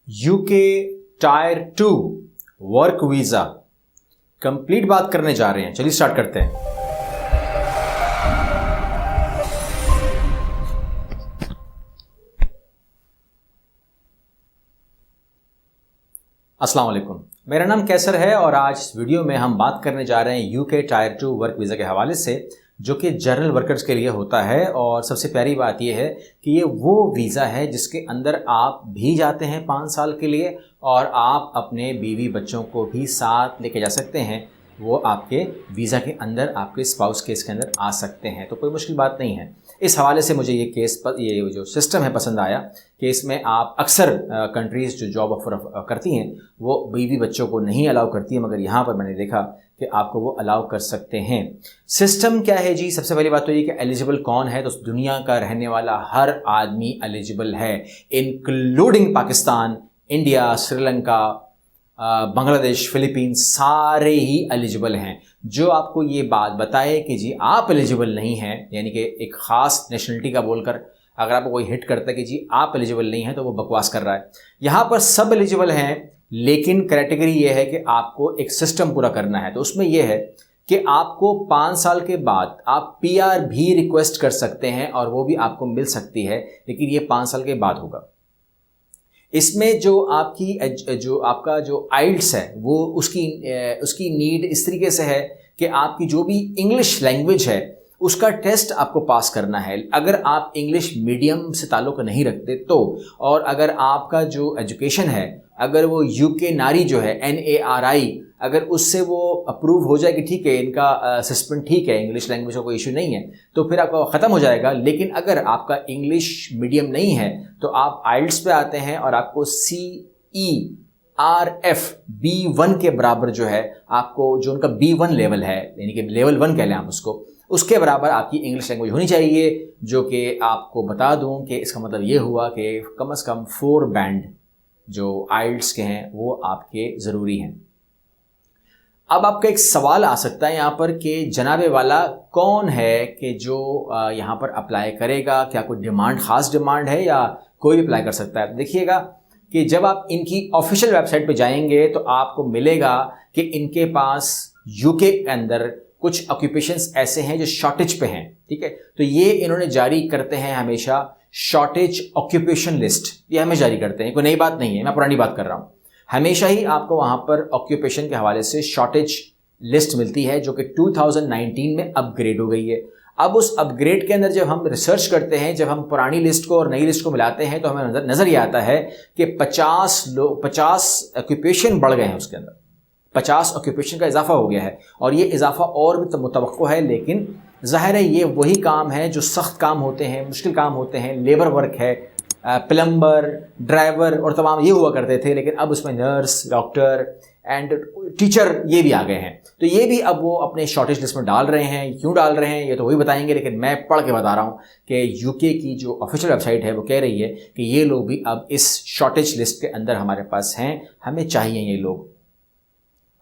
UK tyre 2 work visa complete बात करने जा रहे हैं। चलिए स्टार्ट करते हैं। अस्सलाम वालेकुम, मेरा नाम कैसर है और आज इस वीडियो में हम बात करने जा रहे हैं यूके टायर 2 वर्क वीज़ा के हवाले से, जो कि जनरल वर्कर्स के लिए होता है। और सबसे प्यारी बात यह है कि ये वो वीज़ा है जिसके अंदर आप भी जाते हैं 5 साल के लिए और आप अपने बीवी बच्चों को भी साथ लेके जा सकते हैं। वो आपके वीज़ा के अंदर, आपके स्पाउस केस के अंदर आ सकते हैं, तो कोई मुश्किल बात नहीं है। इस हवाले से मुझे ये जो सिस्टम है पसंद आया कि इसमें आप अक्सर कंट्रीज़ जो जॉब ऑफर करती हैं वो बीवी बच्चों को नहीं अलाउ करती है, मगर यहाँ पर मैंने देखा कि आपको वो अलाउ कर सकते हैं। सिस्टम क्या है जी? सबसे पहली बात तो ये कि एलिजिबल कौन है, तो दुनिया का रहने वाला हर आदमी एलिजिबल है, including Pakistan, India, Sri Lanka, Bangladesh, Philippines, सारे ही एलिजिबल हैं। जो आपको ये बात बताए कि जी आप एलिजिबल नहीं हैं, यानी कि एक ख़ास नेशनलिटी का बोलकर अगर आपको कोई हिट करता है कि जी आप एलिजिबल नहीं हैं, तो वो बकवास कर रहा है। यहाँ पर सब एलिजिबल हैं, लेकिन कैटेगरी ये है कि आपको एक सिस्टम पूरा करना है। तो उसमें यह है कि आपको 5 साल के बाद आप पीआर भी रिक्वेस्ट कर सकते हैं और वो भी आपको मिल सकती है, लेकिन ये 5 साल के बाद होगा। इसमें जो आपका जो आइल्ट्स है वो उसकी नीड इस तरीके से है कि आपकी जो भी इंग्लिश लैंग्वेज है उसका टेस्ट आपको पास करना है। अगर आप इंग्लिश मीडियम से ताल्लुक़ नहीं रखते तो, और अगर आपका जो एजुकेशन है अगर वो यूके नारी जो है NARI, अगर उससे वो अप्रूव हो जाए कि ठीक है इनका सस्पेंड ठीक है, इंग्लिश लैंग्वेज का कोई इशू नहीं है, तो फिर आपका ख़त्म हो जाएगा। लेकिन अगर आपका इंग्लिश मीडियम नहीं है तो आप आइल्ट्स पे आते हैं और आपको CERF B1 के बराबर जो है, आपको जो उनका B1 लेवल है, यानी कि लेवल 1 कह लें आप उसके बराबर आपकी इंग्लिश लैंग्वेज होनी चाहिए। जो कि आपको बता दूं कि इसका मतलब ये हुआ कि कम से कम 4 बैंड जो आइल्ट्स के हैं वो आपके ज़रूरी हैं। अब आपका एक सवाल आ सकता है यहाँ पर कि जनाबे वाला कौन है कि जो यहाँ पर अप्लाई करेगा? क्या कोई डिमांड, ख़ास डिमांड है या कोई भी अप्लाई कर सकता है? तो देखिएगा कि जब आप इनकी ऑफिशियल वेबसाइट पे जाएंगे तो आपको मिलेगा कि इनके पास यूके के अंदर कुछ ऑक्यूपेशंस ऐसे हैं जो शॉर्टेज पे हैं, ठीक है। तो ये इन्होंने जारी करते हैं हमेशा शॉर्टेज ऑक्यूपेशन लिस्ट, ये हमें जारी करते हैं, कोई नई बात नहीं है, मैं पुरानी बात कर रहा हूँ। हमेशा ही आपको वहाँ पर ऑक्यूपेशन के हवाले से शॉर्टेज लिस्ट मिलती है, जो कि 2019 में अपग्रेड हो गई है। अब उस अपग्रेड के अंदर जब हम रिसर्च करते हैं, जब हम पुरानी लिस्ट को और नई लिस्ट को मिलाते हैं, तो हमें नज़र ये आता है कि 50 ऑक्यूपेशन बढ़ गए हैं, उसके अंदर 50 ऑक्यूपेशन का इजाफा हो गया है। और ये इजाफा और भी मुतवक्को है, लेकिन ज़ाहिर है ये वही काम है जो सख्त काम होते हैं, मुश्किल काम होते हैं, लेबर वर्क है, प्लम्बर, ड्राइवर और तमाम ये हुआ करते थे, लेकिन अब उसमें नर्स, डॉक्टर एंड टीचर ये भी आ गए हैं। तो ये भी अब वो अपने शॉर्टेज लिस्ट में डाल रहे हैं। क्यों डाल रहे हैं ये तो वही बताएंगे, लेकिन मैं पढ़ के बता रहा हूँ कि यूके की जो ऑफिशियल वेबसाइट है वो कह रही है कि ये लोग भी अब इस शॉर्टेज लिस्ट के अंदर हमारे पास हैं, हमें चाहिए ये लोग।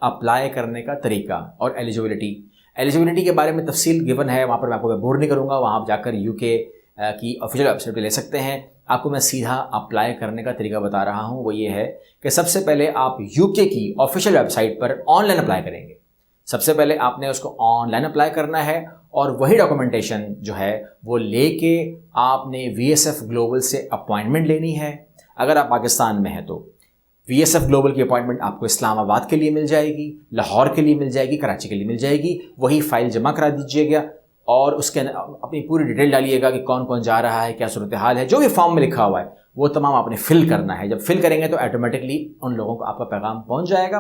अप्लाई करने का तरीका और एलिजिबिलिटी के बारे में तफसील गिवन है, वहाँ पर मैं आपको बोर नहीं करूँगा, वहाँ आप जाकर यूके की ऑफिशियल वेबसाइट पे ले सकते हैं। आपको मैं सीधा अप्लाई करने का तरीका बता रहा हूँ, वो ये है कि सबसे पहले आप यूके की ऑफिशियल वेबसाइट पर ऑनलाइन अप्लाई करेंगे। सबसे पहले आपने उसको ऑनलाइन अप्लाई करना है और वही डॉक्यूमेंटेशन जो है वो लेके आपने VSF ग्लोबल से अपॉइंटमेंट लेनी है। अगर आप पाकिस्तान में हैं तो VSF ग्लोबल की अपॉइंटमेंट आपको इस्लामाबाद के लिए मिल जाएगी, लाहौर के लिए मिल जाएगी, कराची के लिए मिल जाएगी। वही फाइल जमा करा दीजिएगा और उसके अंदर अपनी पूरी डिटेल डालिएगा कि कौन कौन जा रहा है, क्या सूरत हाल है, जो भी फॉर्म में लिखा हुआ है वो तमाम आपने फिल करना है। जब फिल करेंगे तो ऑटोमेटिकली उन लोगों को आपका पैगाम पहुंच जाएगा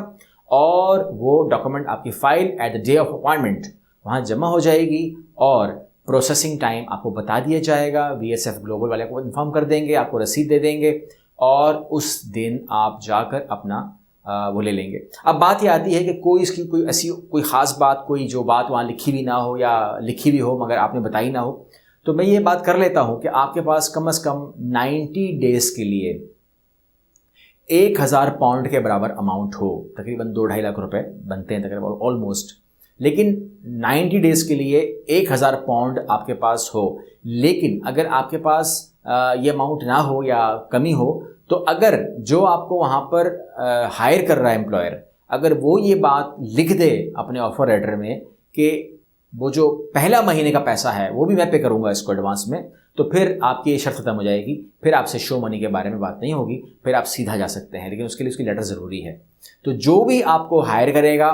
और वो डॉक्यूमेंट आपकी file at the day of appointment वहाँ जमा हो जाएगी और प्रोसेसिंग टाइम आपको बता दिया जाएगा। VSF ग्लोबल वाले को इन्फॉर्म कर देंगे, आपको रसीद दे देंगे और उस दिन आप जाकर अपना वो ले लेंगे। अब बात ये आती है कि कोई इसकी कोई ऐसी कोई ख़ास बात, कोई जो बात वहाँ लिखी भी ना हो या लिखी भी हो मगर आपने बताई ना हो, तो मैं ये बात कर लेता हूँ कि आपके पास कम से कम 90 डेज़ के लिए 1000 पाउंड के बराबर अमाउंट हो, तकरीबन 2-2.5 लाख रुपए बनते हैं तकरीबन ऑलमोस्ट। लेकिन 90 डेज़ के लिए 1000 पाउंड आपके पास हो, लेकिन अगर आपके पास ये अमाउंट ना हो या कमी हो तो अगर जो आपको वहाँ पर हायर कर रहा है एम्प्लॉयर, अगर वो ये बात लिख दे अपने ऑफर लेटर में कि वो जो पहला महीने का पैसा है वो भी मैं पे करूँगा इसको एडवांस में, तो फिर आपकी ये शर्त खत्म हो जाएगी, फिर आपसे शो मनी के बारे में बात नहीं होगी, फिर आप सीधा जा सकते हैं। लेकिन उसके लिए उसकी लेटर ज़रूरी है। तो जो भी आपको हायर करेगा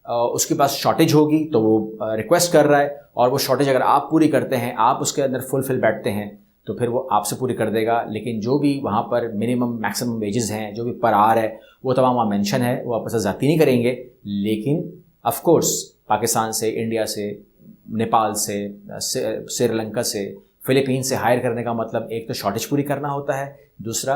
उसके पास शॉर्टेज होगी, तो वो रिक्वेस्ट कर रहा है, और वो शॉर्टेज अगर आप पूरी करते हैं, आप उसके अंदर फुलफिल बैठते हैं, तो फिर वो आपसे पूरी कर देगा। लेकिन जो भी वहाँ पर मिनिमम मैक्सिमम वेजेस हैं, जो भी पर आवर है, वो तमाम वहाँ मेंशन है, वो आपस में ज़्यादती नहीं करेंगे। लेकिन ऑफ कोर्स पाकिस्तान से, इंडिया से, नेपाल से, श्रीलंका से, फिलीपीन से हायर करने का मतलब एक तो शॉर्टेज पूरी करना होता है, दूसरा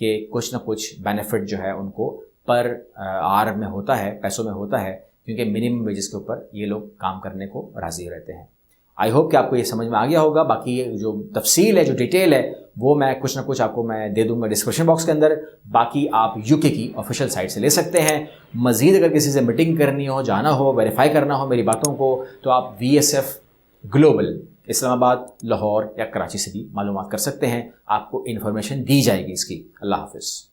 कि कुछ ना कुछ बेनिफिट जो है उनको पर आवर में होता है, पैसों में होता है, क्योंकि मिनिमम वेजेस के ऊपर ये लोग काम करने को राज़ी रहते हैं। आई होप कि आपको ये समझ में आ गया होगा। बाकी ये जो तफसील है, जो डिटेल है, वो मैं कुछ ना कुछ आपको मैं दे दूंगा डिस्क्रिप्शन बॉक्स के अंदर। बाकी आप यूके की ऑफिशियल साइट से ले सकते हैं। मज़ीद अगर किसी से मीटिंग करनी हो, जाना हो, वेरीफाई करना हो मेरी बातों को, तो आप VSF ग्लोबल इस्लामाबाद, लाहौर या कराची से भी मालूमात कर सकते हैं। आपको इन्फॉर्मेशन दी जाएगी इसकी। अल्लाह हाफ़िज़।